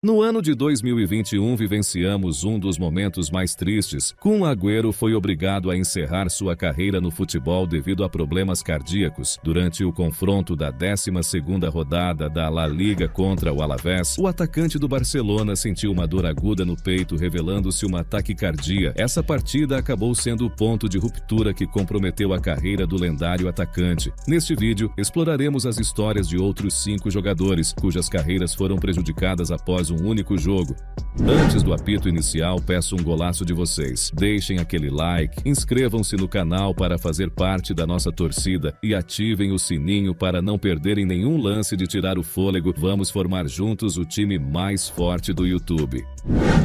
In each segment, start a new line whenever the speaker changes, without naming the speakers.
No ano de 2021, vivenciamos um dos momentos mais tristes. Kun Agüero foi obrigado a encerrar sua carreira no futebol devido a problemas cardíacos. Durante o confronto da 12ª rodada da La Liga contra o Alavés, o atacante do Barcelona sentiu uma dor aguda no peito, revelando-se uma taquicardia. Essa partida acabou sendo o ponto de ruptura que comprometeu a carreira do lendário atacante. Neste vídeo, exploraremos as histórias de outros 5 jogadores, cujas carreiras foram prejudicadas após um único jogo. Antes do apito inicial, peço um golaço de vocês. Deixem aquele like, inscrevam-se no canal para fazer parte da nossa torcida e ativem o sininho para não perderem nenhum lance de tirar o fôlego. Vamos formar juntos o time mais forte do YouTube.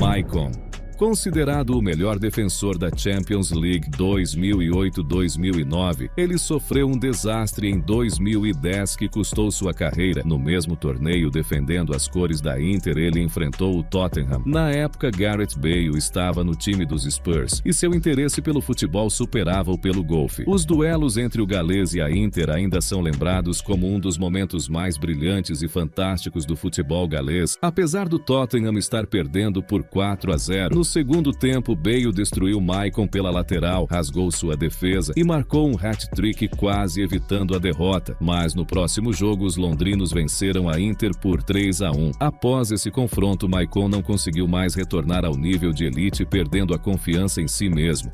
Maicon. Considerado o melhor defensor da Champions League 2008-2009, ele sofreu um desastre em 2010 que custou sua carreira. No mesmo torneio, defendendo as cores da Inter, ele enfrentou o Tottenham. Na época, Gareth Bale estava no time dos Spurs e seu interesse pelo futebol superava o pelo golfe. Os duelos entre o galês e a Inter ainda são lembrados como um dos momentos mais brilhantes e fantásticos do futebol galês, apesar do Tottenham estar perdendo por 4-0. No segundo tempo, Bale destruiu Maicon pela lateral, rasgou sua defesa e marcou um hat-trick, quase evitando a derrota. Mas no próximo jogo, os londrinos venceram a Inter por 3-1. Após esse confronto, Maicon não conseguiu mais retornar ao nível de elite, perdendo a confiança em si mesmo.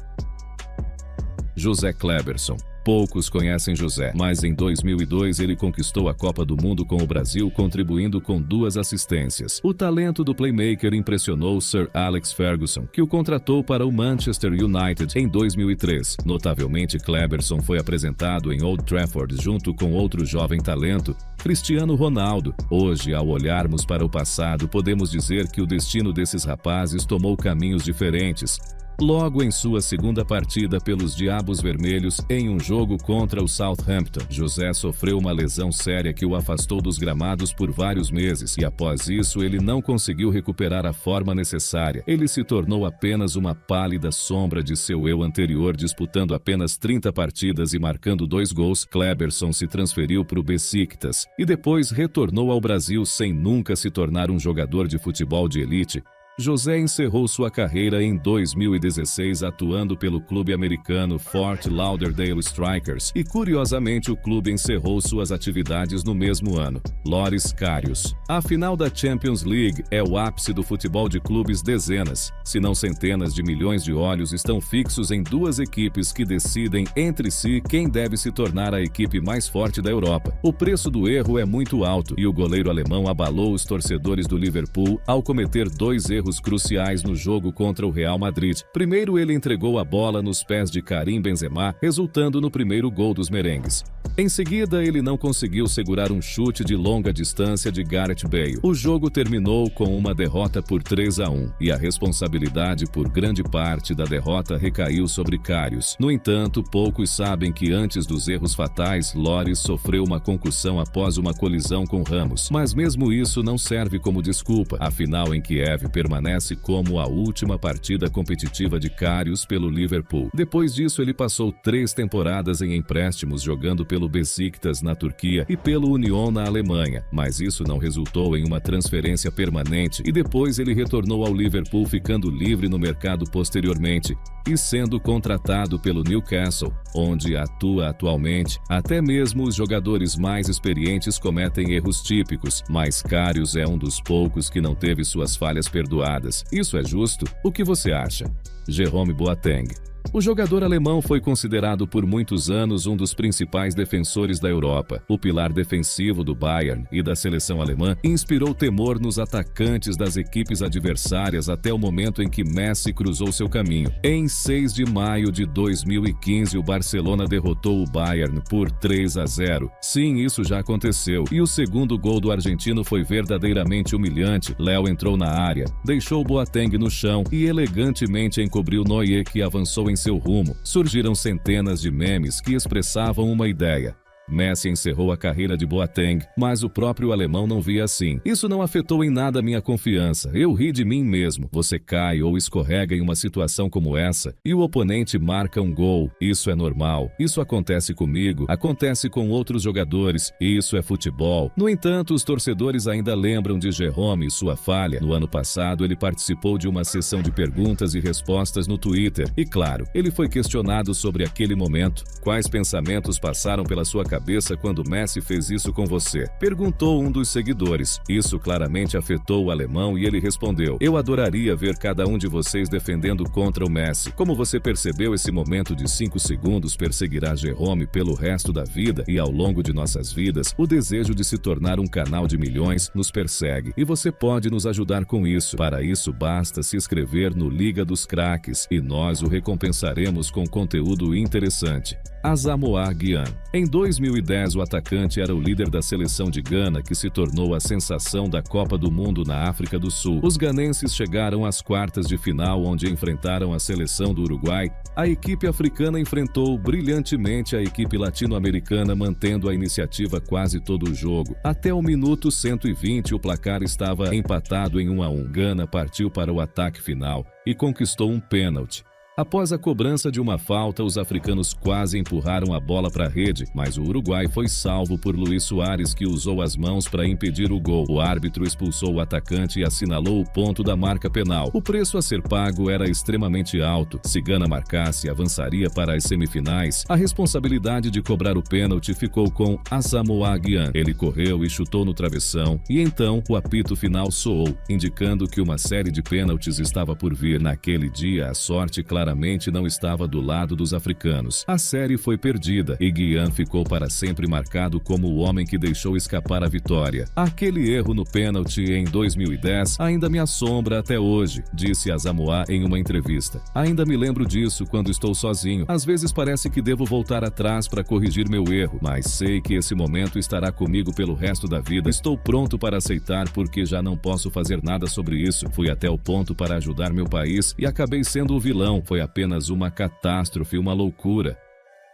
José Kleberson. Poucos conhecem José, mas em 2002 ele conquistou a Copa do Mundo com o Brasil, contribuindo com 2 assistências. O talento do playmaker impressionou Sir Alex Ferguson, que o contratou para o Manchester United em 2003. Notavelmente, Kleberson foi apresentado em Old Trafford junto com outro jovem talento, Cristiano Ronaldo. Hoje, ao olharmos para o passado, podemos dizer que o destino desses rapazes tomou caminhos diferentes. Logo em sua segunda partida pelos Diabos Vermelhos, em um jogo contra o Southampton, José sofreu uma lesão séria que o afastou dos gramados por vários meses e após isso ele não conseguiu recuperar a forma necessária. Ele se tornou apenas uma pálida sombra de seu eu anterior, disputando apenas 30 partidas e marcando 2 gols. Kleberson se transferiu para o Besiktas e depois retornou ao Brasil sem nunca se tornar um jogador de futebol de elite. José encerrou sua carreira em 2016 atuando pelo clube americano Fort Lauderdale Strikers e, curiosamente, o clube encerrou suas atividades no mesmo ano. Loris Karius. A final da Champions League é o ápice do futebol de clubes. Dezenas, se não centenas de milhões de olhos estão fixos em 2 equipes que decidem entre si quem deve se tornar a equipe mais forte da Europa. O preço do erro é muito alto e o goleiro alemão abalou os torcedores do Liverpool ao cometer 2 erros cruciais no jogo contra o Real Madrid. Primeiro, ele entregou a bola nos pés de Karim Benzema, resultando no primeiro gol dos merengues. Em seguida, ele não conseguiu segurar um chute de longa distância de Gareth Bale. O jogo terminou com uma derrota por 3-1 e a responsabilidade por grande parte da derrota recaiu sobre Karius. No entanto, poucos sabem que antes dos erros fatais, Loris sofreu uma concussão após uma colisão com Ramos. Mas mesmo isso não serve como desculpa. A final em Kiev permanece como a última partida competitiva de Karius pelo Liverpool. Depois disso, ele passou 3 temporadas em empréstimos jogando pelo Besiktas na Turquia e pelo Union na Alemanha, mas isso não resultou em uma transferência permanente e depois ele retornou ao Liverpool, ficando livre no mercado posteriormente e sendo contratado pelo Newcastle, onde atua atualmente. Até mesmo os jogadores mais experientes cometem erros típicos, mas Karius é um dos poucos que não teve suas falhas perdoadas. Isso é justo? O que você acha? Jerome Boateng. O jogador alemão foi considerado por muitos anos um dos principais defensores da Europa. O pilar defensivo do Bayern e da seleção alemã inspirou temor nos atacantes das equipes adversárias até o momento em que Messi cruzou seu caminho. Em 6 de maio de 2015, o Barcelona derrotou o Bayern por 3-0. Sim, isso já aconteceu. E o segundo gol do argentino foi verdadeiramente humilhante. Léo entrou na área, deixou Boateng no chão e elegantemente encobriu Neuer, que avançou em seu rumo. Surgiram centenas de memes que expressavam uma ideia: Messi encerrou a carreira de Boateng, mas o próprio alemão não via assim. Isso não afetou em nada minha confiança. Eu ri de mim mesmo. Você cai ou escorrega em uma situação como essa e o oponente marca um gol. Isso é normal. Isso acontece comigo, acontece com outros jogadores. Isso é futebol. No entanto, os torcedores ainda lembram de Jerome e sua falha. No ano passado, ele participou de uma sessão de perguntas e respostas no Twitter. E claro, ele foi questionado sobre aquele momento. Quais pensamentos passaram pela sua cabeça quando Messi fez isso com você? Perguntou um dos seguidores. Isso claramente afetou o alemão e ele respondeu: eu adoraria ver cada um de vocês defendendo contra o Messi. Como você percebeu, esse momento de 5 segundos perseguirá Jerome pelo resto da vida e ao longo de nossas vidas, o desejo de se tornar um canal de milhões nos persegue. E você pode nos ajudar com isso. Para isso, basta se inscrever no Liga dos Craques e nós o recompensaremos com conteúdo interessante. Asamoah Gyan. Em 2010, o atacante era o líder da seleção de Gana, que se tornou a sensação da Copa do Mundo na África do Sul. Os ganenses chegaram às quartas de final, onde enfrentaram a seleção do Uruguai. A equipe africana enfrentou brilhantemente a equipe latino-americana, mantendo a iniciativa quase todo o jogo. Até o minuto 120, o placar estava empatado em 1-1. Gana partiu para o ataque final e conquistou um pênalti. Após a cobrança de uma falta, os africanos quase empurraram a bola para a rede, mas o Uruguai foi salvo por Luis Soares, que usou as mãos para impedir o gol. O árbitro expulsou o atacante e assinalou o ponto da marca penal. O preço a ser pago era extremamente alto. Se Gana marcasse, avançaria para as semifinais. A responsabilidade de cobrar o pênalti ficou com Asamoah Gyan. Ele correu e chutou no travessão, e então o apito final soou, indicando que uma série de pênaltis estava por vir. Naquele dia, a sorte claramente não estava do lado dos africanos. A série foi perdida e Gyan ficou para sempre marcado como o homem que deixou escapar a vitória. Aquele erro no pênalti em 2010 ainda me assombra até hoje, disse Asamoah em uma entrevista. Ainda me lembro disso quando estou sozinho. Às vezes parece que devo voltar atrás para corrigir meu erro, mas sei que esse momento estará comigo pelo resto da vida. Estou pronto para aceitar porque já não posso fazer nada sobre isso. Fui até o ponto para ajudar meu país e acabei sendo o vilão. Foi apenas uma catástrofe, uma loucura.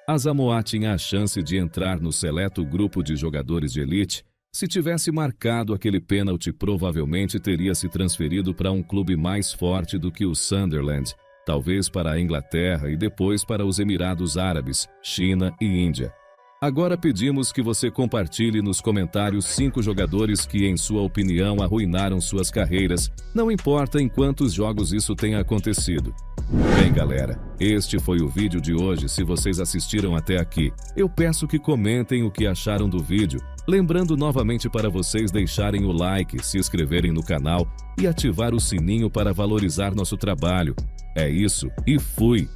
Asamoah tinha a chance de entrar no seleto grupo de jogadores de elite. Se tivesse marcado aquele pênalti, provavelmente teria se transferido para um clube mais forte do que o Sunderland, talvez para a Inglaterra e depois para os Emirados Árabes, China e Índia. Agora pedimos que você compartilhe nos comentários 5 jogadores que, em sua opinião, arruinaram suas carreiras, não importa em quantos jogos isso tenha acontecido. Bem, galera, este foi o vídeo de hoje. Se vocês assistiram até aqui, eu peço que comentem o que acharam do vídeo, lembrando novamente para vocês deixarem o like, se inscreverem no canal e ativar o sininho para valorizar nosso trabalho. É isso e fui!